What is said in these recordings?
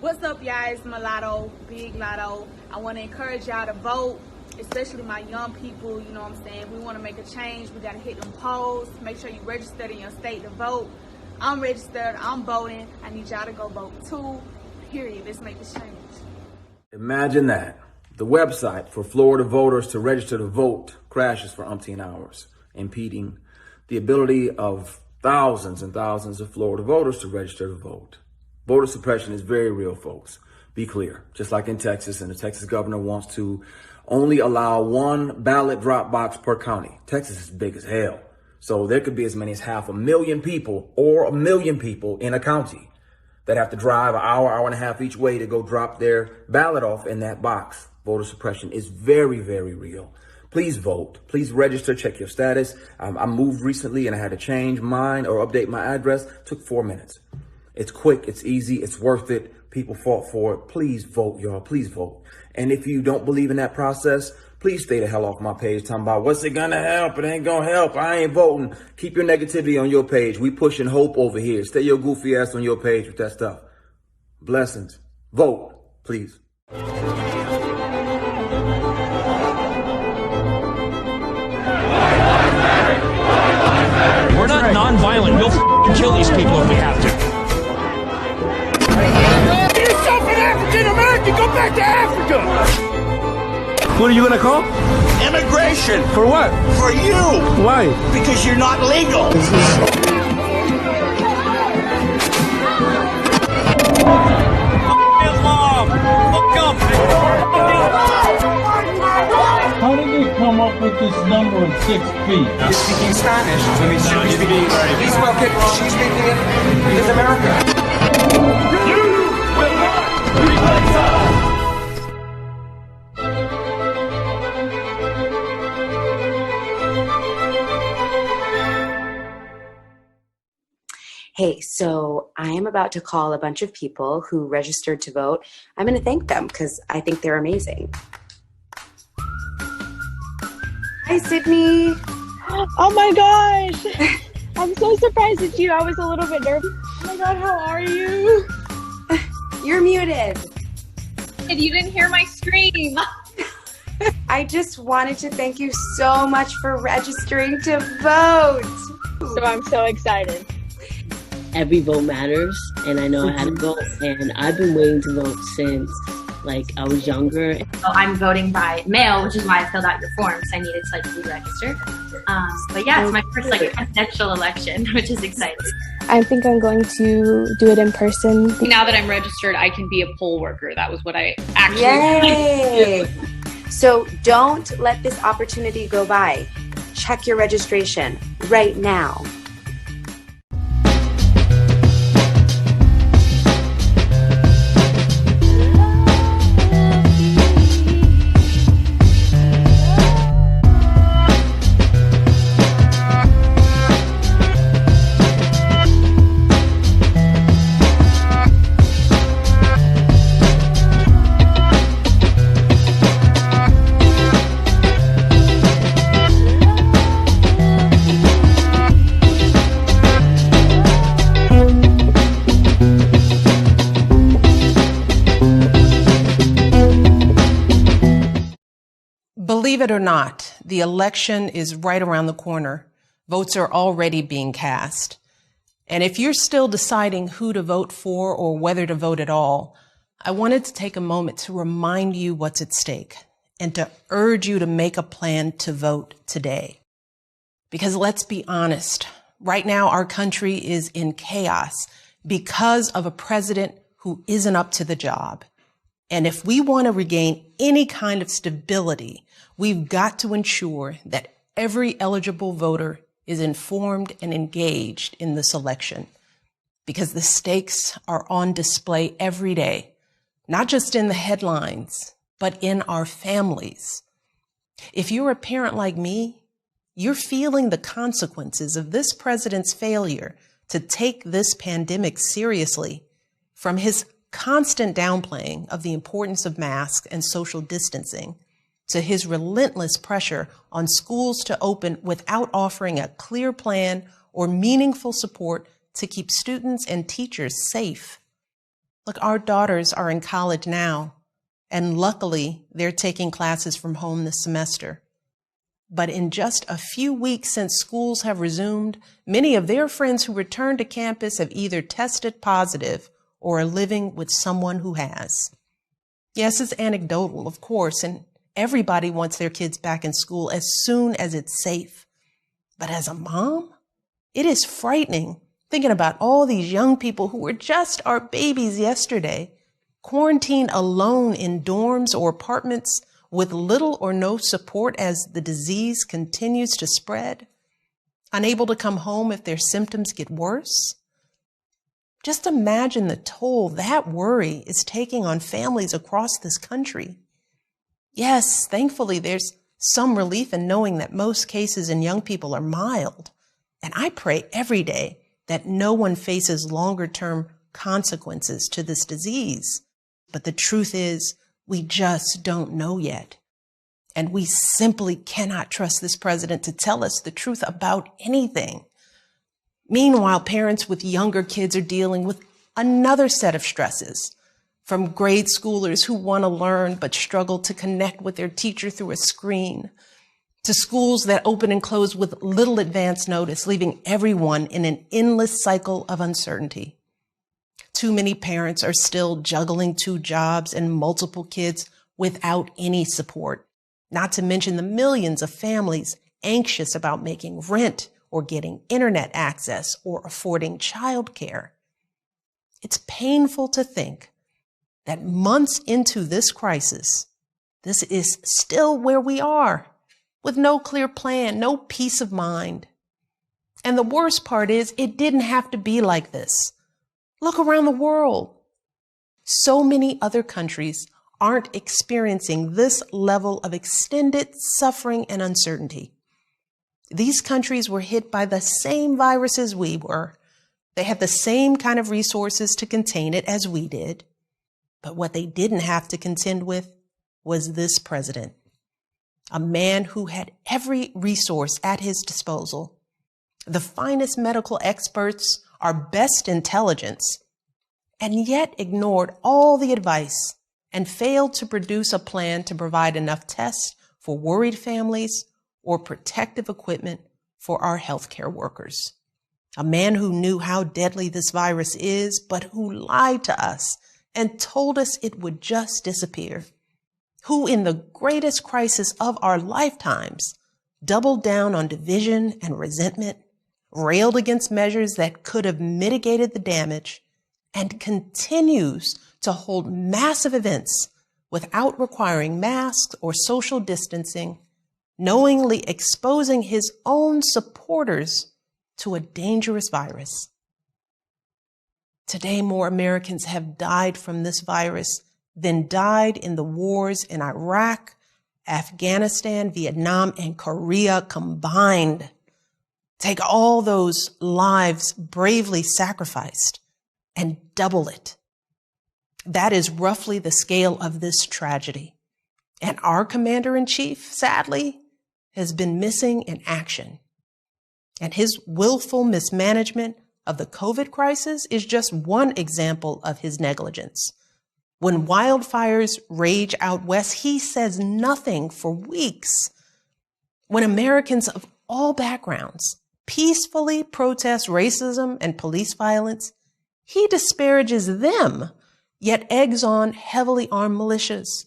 What's up, y'all? It's Mulatto, Big Lotto. I want to encourage y'all to vote, especially my young people. You know what I'm saying? We want to make a change. We got to hit them polls. Make sure you registered in your state to vote. I'm registered. I'm voting. I need y'all to go vote too. Period. Let's make this change. Imagine that. The website for Florida voters to register to vote crashes for umpteen hours, impeding the ability of thousands and thousands of Florida voters to register to vote. Voter suppression is very real, folks. Be clear. Just like in Texas, and the Texas governor wants to only allow one ballot drop box per county. Texas is big as hell. So there could be as many as 500,000 people or 1 million people in a county that have to drive an hour, hour and a half each way to go drop their ballot off in that box. Voter suppression is very, very real. Please vote. Please register. Check your status. I moved recently and I had to change mine or update my address. It took 4 minutes. It's quick. It's easy. It's worth it. People fought for it. Please vote, y'all. Please vote. And if you don't believe in that process, please stay the hell off my page talking about what's it gonna help? It ain't gonna help. I ain't voting. Keep your negativity on your page. We pushing hope over here. Stay your goofy ass on your page with that stuff. Blessings. Vote, please. We're not non-violent. We'll kill these people if we have to. Get yourself an African American. Go back to Africa. What are you gonna call? Immigration. For what? For you. Why? Because you're not legal. Islam. Fuck How did they come up with this number of 6 feet? He's speaking Spanish. I mean, he's speaking. She's speaking it because America. You will not replace us. Hey, so I am about to call a bunch of people who registered to vote. I'm going to thank them because I think they're amazing. Hi, Sydney. Oh my gosh. I'm so surprised it's you. I was a little bit nervous. Oh my God, how are you? You're muted. And you didn't hear my scream. I just wanted to thank you so much for registering to vote. So I'm so excited. Every vote matters, and I know how to vote, and I've been waiting to vote since I was younger. I'm voting by mail, which is why I filled out your forms. I needed to re-register. But yeah, it's my first presidential election, which is exciting. I think I'm going to do it in person. Now that I'm registered, I can be a poll worker. That was what I actually Yay! So don't let this opportunity go by. Check your registration right now. Believe it or not, the election is right around the corner. Votes are already being cast. And if you're still deciding who to vote for or whether to vote at all, I wanted to take a moment to remind you what's at stake and to urge you to make a plan to vote today. Because let's be honest, right now our country is in chaos because of a president who isn't up to the job. And if we want to regain any kind of stability, we've got to ensure that every eligible voter is informed and engaged in this election, because the stakes are on display every day, not just in the headlines, but in our families. If you're a parent like me, you're feeling the consequences of this president's failure to take this pandemic seriously, from his constant downplaying of the importance of masks and social distancing to his relentless pressure on schools to open without offering a clear plan or meaningful support to keep students and teachers safe. Look, our daughters are in college now, and luckily they're taking classes from home this semester. But in just a few weeks since schools have resumed, many of their friends who returned to campus have either tested positive or are living with someone who has. Yes, it's anecdotal, of course, and everybody wants their kids back in school as soon as it's safe. But as a mom, it is frightening thinking about all these young people who were just our babies yesterday, quarantined alone in dorms or apartments with little or no support as the disease continues to spread, unable to come home if their symptoms get worse. Just imagine the toll that worry is taking on families across this country. Yes, thankfully, there's some relief in knowing that most cases in young people are mild. And I pray every day that no one faces longer-term consequences to this disease. But the truth is, we just don't know yet. And we simply cannot trust this president to tell us the truth about anything. Meanwhile, parents with younger kids are dealing with another set of stresses, from grade schoolers who want to learn but struggle to connect with their teacher through a screen, to schools that open and close with little advance notice, leaving everyone in an endless cycle of uncertainty. Too many parents are still juggling 2 jobs and multiple kids without any support, not to mention the millions of families anxious about making rent or getting internet access or affording childcare. It's painful to think that months into this crisis, this is still where we are, with no clear plan, no peace of mind. And the worst part is, it didn't have to be like this. Look around the world. So many other countries aren't experiencing this level of extended suffering and uncertainty. These countries were hit by the same viruses we were. They had the same kind of resources to contain it as we did. But what they didn't have to contend with was this president, a man who had every resource at his disposal, the finest medical experts, our best intelligence, and yet ignored all the advice and failed to produce a plan to provide enough tests for worried families or protective equipment for our healthcare workers. A man who knew how deadly this virus is, but who lied to us and told us it would just disappear. Who, in the greatest crisis of our lifetimes, doubled down on division and resentment, railed against measures that could have mitigated the damage, and continues to hold massive events without requiring masks or social distancing, knowingly exposing his own supporters to a dangerous virus. Today, more Americans have died from this virus than died in the wars in Iraq, Afghanistan, Vietnam, and Korea combined. Take all those lives bravely sacrificed and double it. That is roughly the scale of this tragedy. And our commander-in-chief, sadly, has been missing in action. And his willful mismanagement of the COVID crisis is just one example of his negligence. When wildfires rage out west, he says nothing for weeks. When Americans of all backgrounds peacefully protest racism and police violence, he disparages them, yet eggs on heavily armed militias.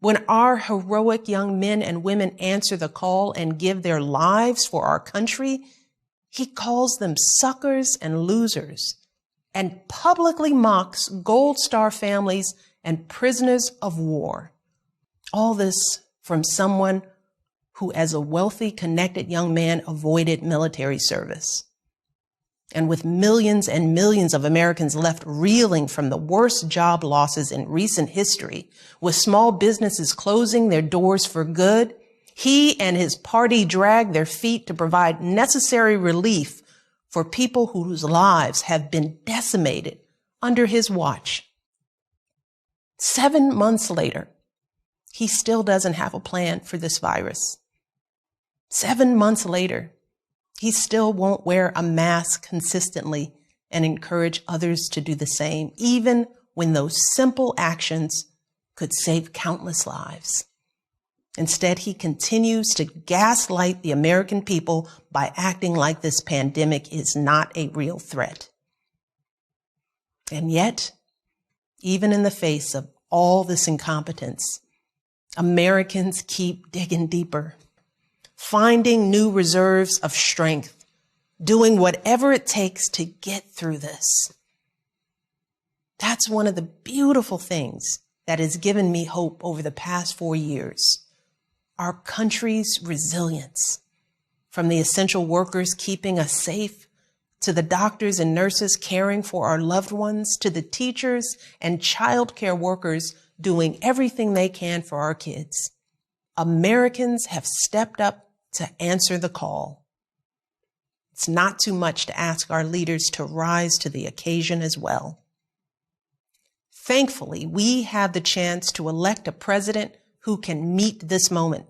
When our heroic young men and women answer the call and give their lives for our country, he calls them suckers and losers and publicly mocks Gold Star families and prisoners of war. All this from someone who, as a wealthy, connected young man, avoided military service. And with millions and millions of Americans left reeling from the worst job losses in recent history, with small businesses closing their doors for good, he and his party dragged their feet to provide necessary relief for people whose lives have been decimated under his watch. 7 months later, he still doesn't have a plan for this virus. 7 months later, he still won't wear a mask consistently and encourage others to do the same, even when those simple actions could save countless lives. Instead, he continues to gaslight the American people by acting like this pandemic is not a real threat. And yet, even in the face of all this incompetence, Americans keep digging deeper, finding new reserves of strength, doing whatever it takes to get through this. That's one of the beautiful things that has given me hope over the past 4 years. Our country's resilience, from the essential workers keeping us safe, to the doctors and nurses caring for our loved ones, to the teachers and childcare workers doing everything they can for our kids. Americans have stepped up to answer the call. It's not too much to ask our leaders to rise to the occasion as well. Thankfully, we have the chance to elect a president who can meet this moment,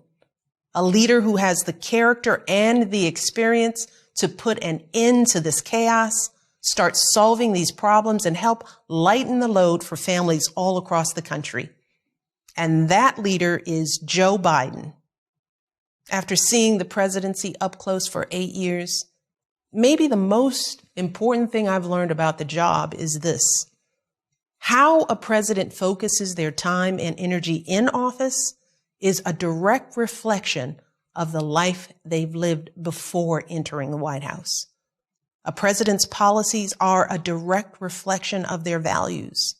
a leader who has the character and the experience to put an end to this chaos, start solving these problems, and help lighten the load for families all across the country. And that leader is Joe Biden. After seeing the presidency up close for 8 years, maybe the most important thing I've learned about the job is this: how a president focuses their time and energy in office is a direct reflection of the life they've lived before entering the White House. A president's policies are a direct reflection of their values.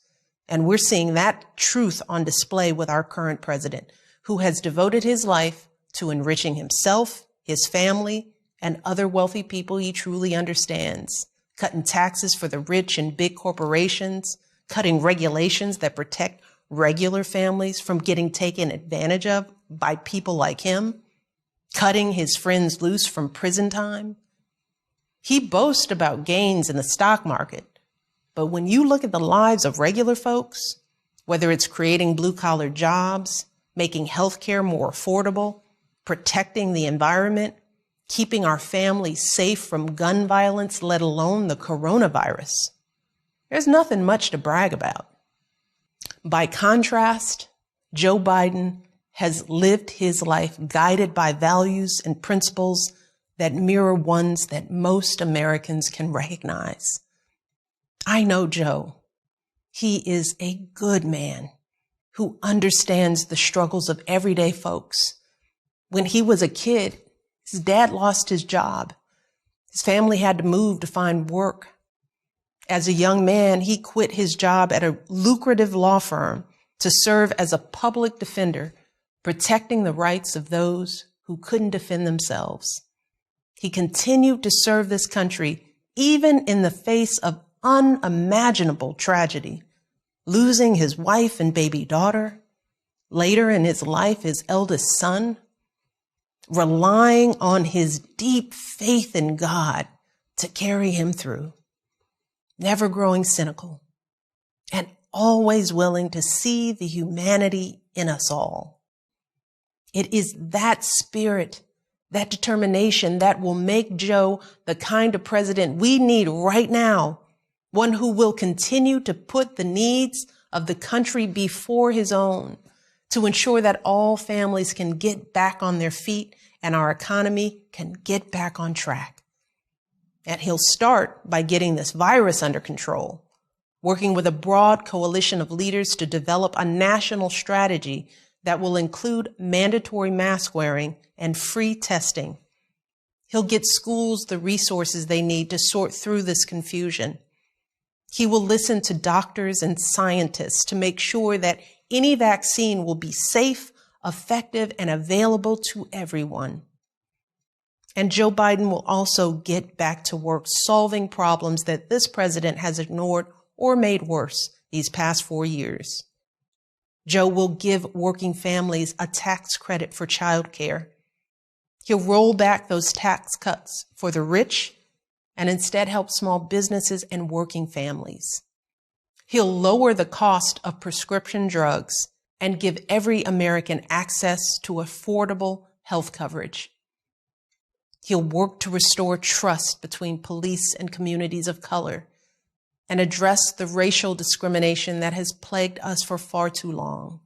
And we're seeing that truth on display with our current president, who has devoted his life to enriching himself, his family, and other wealthy people he truly understands, cutting taxes for the rich and big corporations, cutting regulations that protect regular families from getting taken advantage of by people like him, cutting his friends loose from prison time. He boasts about gains in the stock market, but when you look at the lives of regular folks, whether it's creating blue-collar jobs, making healthcare more affordable, protecting the environment, keeping our families safe from gun violence, let alone the coronavirus, there's nothing much to brag about. By contrast, Joe Biden has lived his life guided by values and principles that mirror ones that most Americans can recognize. I know Joe. He is a good man who understands the struggles of everyday folks. When he was a kid, his dad lost his job. His family had to move to find work. As a young man, he quit his job at a lucrative law firm to serve as a public defender, protecting the rights of those who couldn't defend themselves. He continued to serve this country even in the face of unimaginable tragedy, losing his wife and baby daughter, later in his life, his eldest son, relying on his deep faith in God to carry him through, never growing cynical, and always willing to see the humanity in us all. It is that spirit, that determination that will make Joe the kind of president we need right now, one who will continue to put the needs of the country before his own, to ensure that all families can get back on their feet and our economy can get back on track. And he'll start by getting this virus under control, working with a broad coalition of leaders to develop a national strategy that will include mandatory mask wearing and free testing. He'll get schools the resources they need to sort through this confusion. He will listen to doctors and scientists to make sure that any vaccine will be safe, effective, and available to everyone. And Joe Biden will also get back to work solving problems that this president has ignored or made worse these past 4 years. Joe will give working families a tax credit for childcare. He'll roll back those tax cuts for the rich and instead help small businesses and working families. He'll lower the cost of prescription drugs and give every American access to affordable health coverage. He'll work to restore trust between police and communities of color and address the racial discrimination that has plagued us for far too long.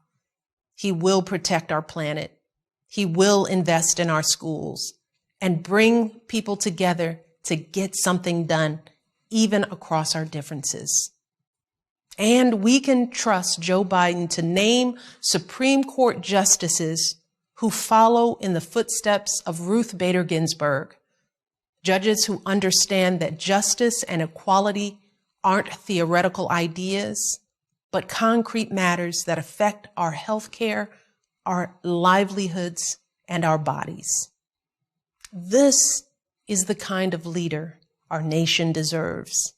He will protect our planet. He will invest in our schools and bring people together to get something done, even across our differences. And we can trust Joe Biden to name Supreme Court justices who follow in the footsteps of Ruth Bader Ginsburg, judges who understand that justice and equality aren't theoretical ideas, but concrete matters that affect our health care, our livelihoods, and our bodies. This is the kind of leader our nation deserves.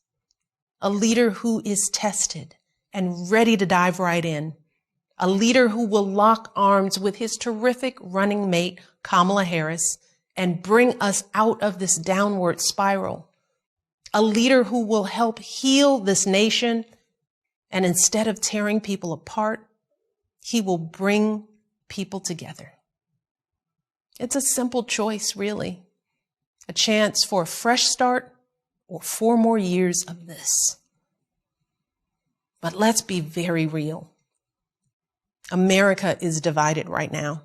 A leader who is tested and ready to dive right in. A leader who will lock arms with his terrific running mate, Kamala Harris, and bring us out of this downward spiral. A leader who will help heal this nation, and instead of tearing people apart, he will bring people together. It's a simple choice, really. A chance for a fresh start or 4 more years of this. But let's be very real. America is divided right now,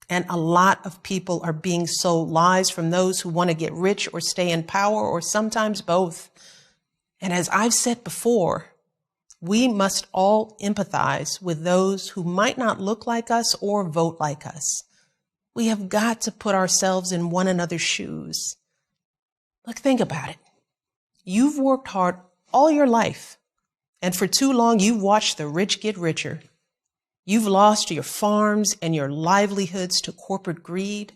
and a lot of people are being sold lies from those who want to get rich or stay in power, or sometimes both. And as I've said before, we must all empathize with those who might not look like us or vote like us. We have got to put ourselves in one another's shoes. Look, think about it. You've worked hard all your life, and for too long you've watched the rich get richer. You've lost your farms and your livelihoods to corporate greed.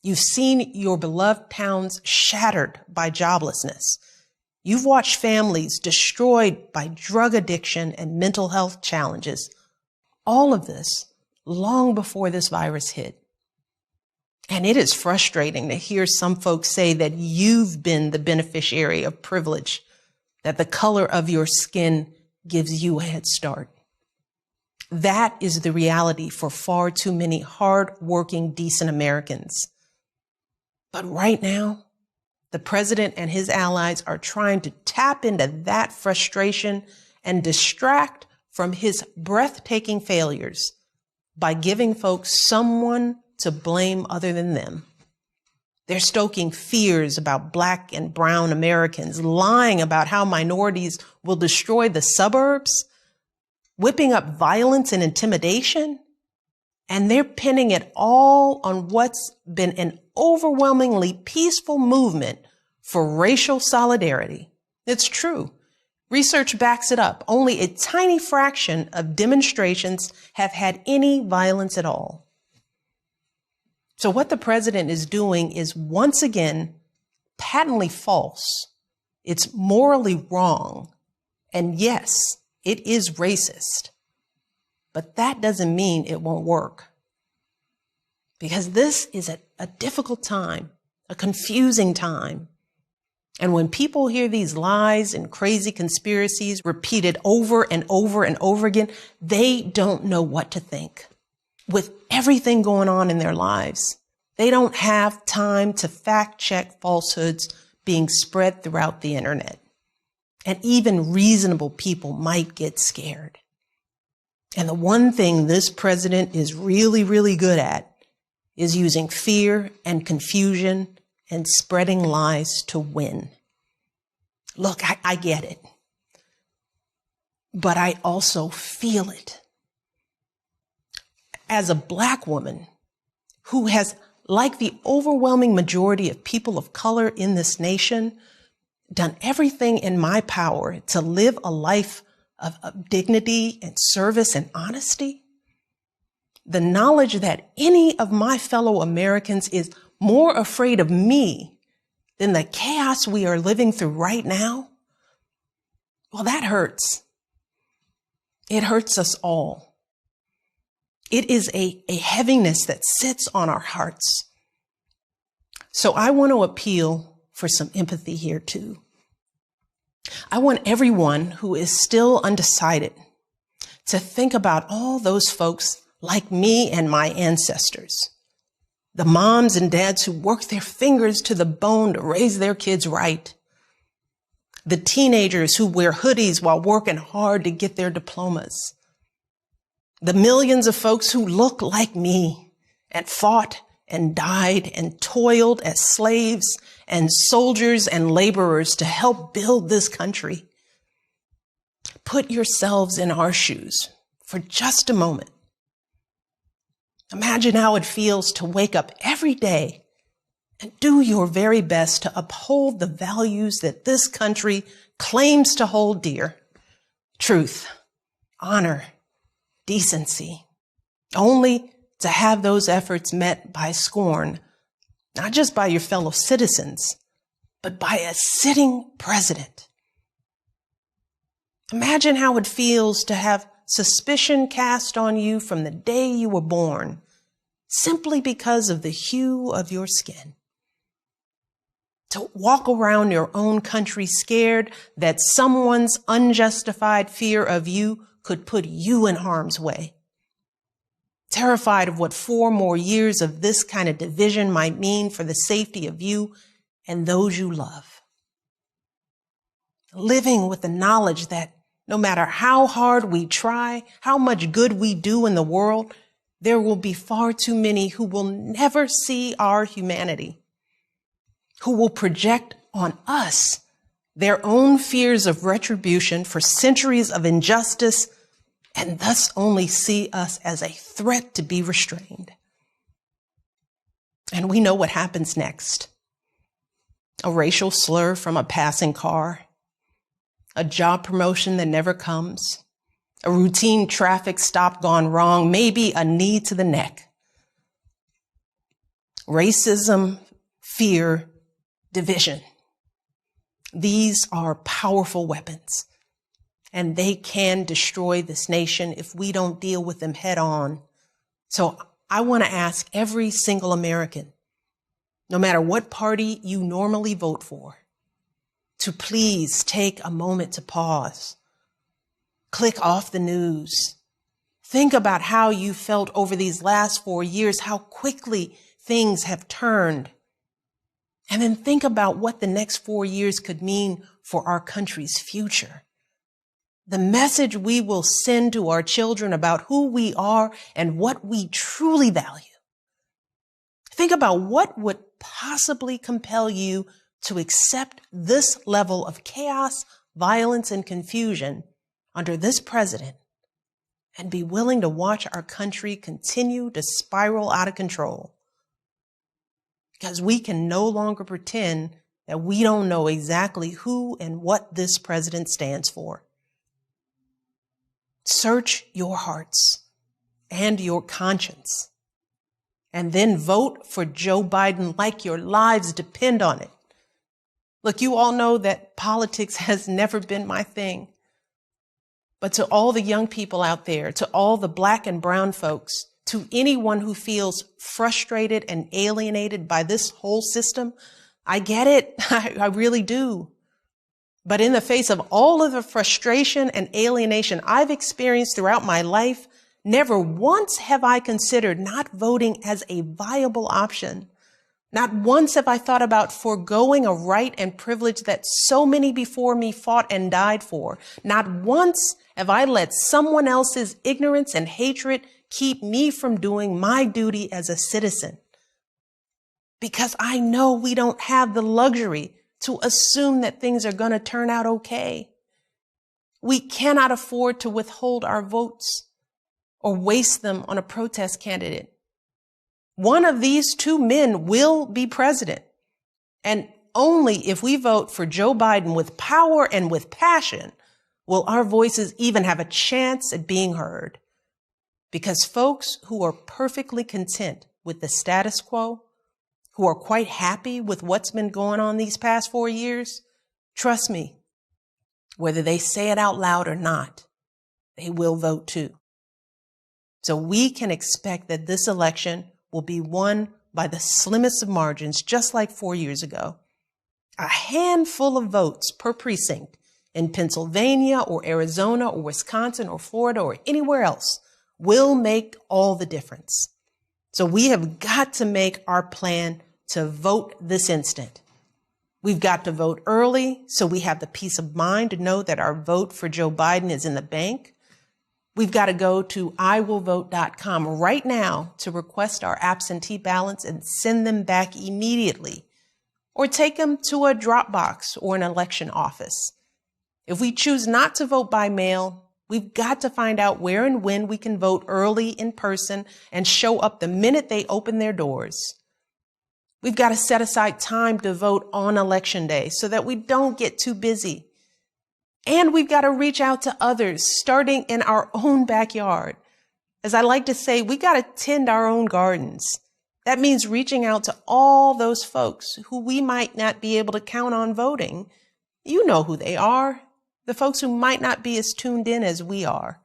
You've seen your beloved towns shattered by joblessness. You've watched families destroyed by drug addiction and mental health challenges. All of this long before this virus hit. And it is frustrating to hear some folks say that you've been the beneficiary of privilege, that the color of your skin gives you a head start. That is the reality for far too many hard-working, decent Americans. But right now, the president and his allies are trying to tap into that frustration and distract from his breathtaking failures by giving folks someone to blame other than them. They're stoking fears about Black and brown Americans, lying about how minorities will destroy the suburbs, whipping up violence and intimidation, and they're pinning it all on what's been an overwhelmingly peaceful movement for racial solidarity. It's true. Research backs it up. Only a tiny fraction of demonstrations have had any violence at all. So what the president is doing is once again patently false. It's morally wrong. And yes, it is racist. But that doesn't mean it won't work. Because this is a difficult time, a confusing time. And when people hear these lies and crazy conspiracies repeated over and over and over again, they don't know what to think. With everything going on in their lives, they don't have time to fact check falsehoods being spread throughout the internet. And even reasonable people might get scared. And the one thing this president is really, really good at is using fear and confusion and spreading lies to win. Look, I get it. But I also feel it. As a Black woman who has, like the overwhelming majority of people of color in this nation, done everything in my power to live a life of dignity and service and honesty, the knowledge that any of my fellow Americans is more afraid of me than the chaos we are living through right now, well, that hurts. It hurts us all. It is a heaviness that sits on our hearts. So I want to appeal for some empathy here too. I want everyone who is still undecided to think about all those folks like me and my ancestors, the moms and dads who worked their fingers to the bone to raise their kids right, the teenagers who wear hoodies while working hard to get their diplomas, the millions of folks who look like me and fought and died and toiled as slaves and soldiers and laborers to help build this country. Put yourselves in our shoes for just a moment. Imagine how it feels to wake up every day and do your very best to uphold the values that this country claims to hold dear: truth, honor, decency, only to have those efforts met by scorn, not just by your fellow citizens, but by a sitting president. Imagine how it feels to have suspicion cast on you from the day you were born, simply because of the hue of your skin. To walk around your own country scared that someone's unjustified fear of you could put you in harm's way. Terrified of what 4 more years of this kind of division might mean for the safety of you and those you love. Living with the knowledge that no matter how hard we try, how much good we do in the world, there will be far too many who will never see our humanity, who will project on us their own fears of retribution for centuries of injustice, and thus only see us as a threat to be restrained. And we know what happens next. A racial slur from a passing car, a job promotion that never comes, a routine traffic stop gone wrong, maybe a knee to the neck. Racism, fear, division. These are powerful weapons, and they can destroy this nation if we don't deal with them head on. So I want to ask every single American, no matter what party you normally vote for, to please take a moment to pause. Click off the news. Think about how you felt over these last 4 years, how quickly things have turned. And then think about what the next 4 years could mean for our country's future. The message we will send to our children about who we are and what we truly value. Think about what would possibly compel you to accept this level of chaos, violence, and confusion under this president and be willing to watch our country continue to spiral out of control. Because we can no longer pretend that we don't know exactly who and what this president stands for. Search your hearts and your conscience, and then vote for Joe Biden like your lives depend on it. Look, you all know that politics has never been my thing. But to all the young people out there, to all the Black and brown folks, to anyone who feels frustrated and alienated by this whole system, I get it. I really do. But in the face of all of the frustration and alienation I've experienced throughout my life, never once have I considered not voting as a viable option. Not once have I thought about foregoing a right and privilege that so many before me fought and died for. Not once have I let someone else's ignorance and hatred keep me from doing my duty as a citizen. Because I know we don't have the luxury to assume that things are going to turn out okay. We cannot afford to withhold our votes or waste them on a protest candidate. One of these 2 men will be president. And only if we vote for Joe Biden with power and with passion will our voices even have a chance at being heard. Because folks who are perfectly content with the status quo, who are quite happy with what's been going on these past 4 years, trust me, whether they say it out loud or not, they will vote too. So we can expect that this election will be won by the slimmest of margins, just like 4 years ago. A handful of votes per precinct in Pennsylvania or Arizona or Wisconsin or Florida or anywhere else will make all the difference. So we have got to make our plan to vote this instant. We've got to vote early so we have the peace of mind to know that our vote for Joe Biden is in the bank. We've got to go to iwillvote.com right now to request our absentee ballots and send them back immediately, or take them to a drop box or an election office. If we choose not to vote by mail, we've got to find out where and when we can vote early in person and show up the minute they open their doors. We've got to set aside time to vote on Election Day so that we don't get too busy. And we've got to reach out to others, starting in our own backyard. As I like to say, we got to tend our own gardens. That means reaching out to all those folks who we might not be able to count on voting. You know who they are, the folks who might not be as tuned in as we are.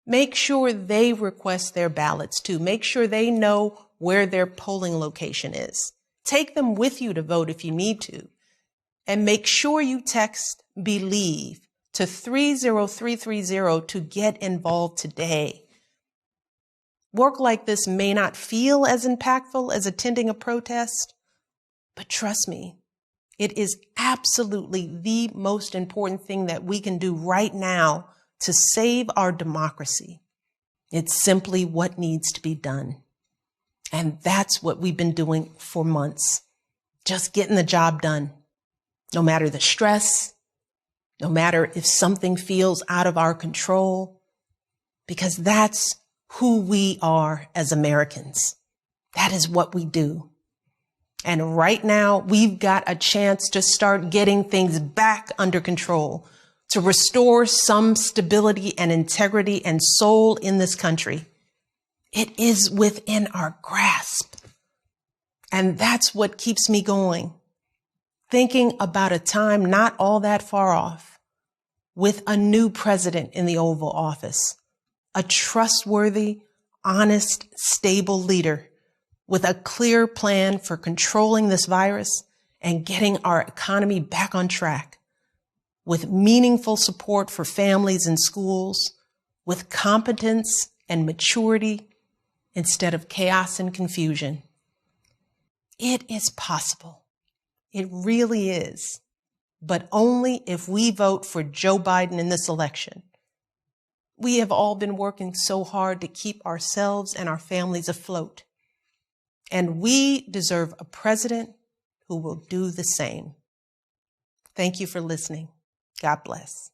Make sure they request their ballots too. Make sure they know where their polling location is. Take them with you to vote if you need to. And make sure you text BELIEVE to 30330 to get involved today. Work like this may not feel as impactful as attending a protest, but trust me, it is absolutely the most important thing that we can do right now to save our democracy. It's simply what needs to be done. And that's what we've been doing for months. Just getting the job done. No matter the stress, no matter if something feels out of our control, because that's who we are as Americans. That is what we do. And right now, we've got a chance to start getting things back under control, to restore some stability and integrity and soul in this country. It is within our grasp. And that's what keeps me going. Thinking about a time not all that far off, with a new president in the Oval Office, a trustworthy, honest, stable leader with a clear plan for controlling this virus and getting our economy back on track, with meaningful support for families and schools, with competence and maturity instead of chaos and confusion. It is possible. It really is. But only if we vote for Joe Biden in this election. We have all been working so hard to keep ourselves and our families afloat. And we deserve a president who will do the same. Thank you for listening. God bless.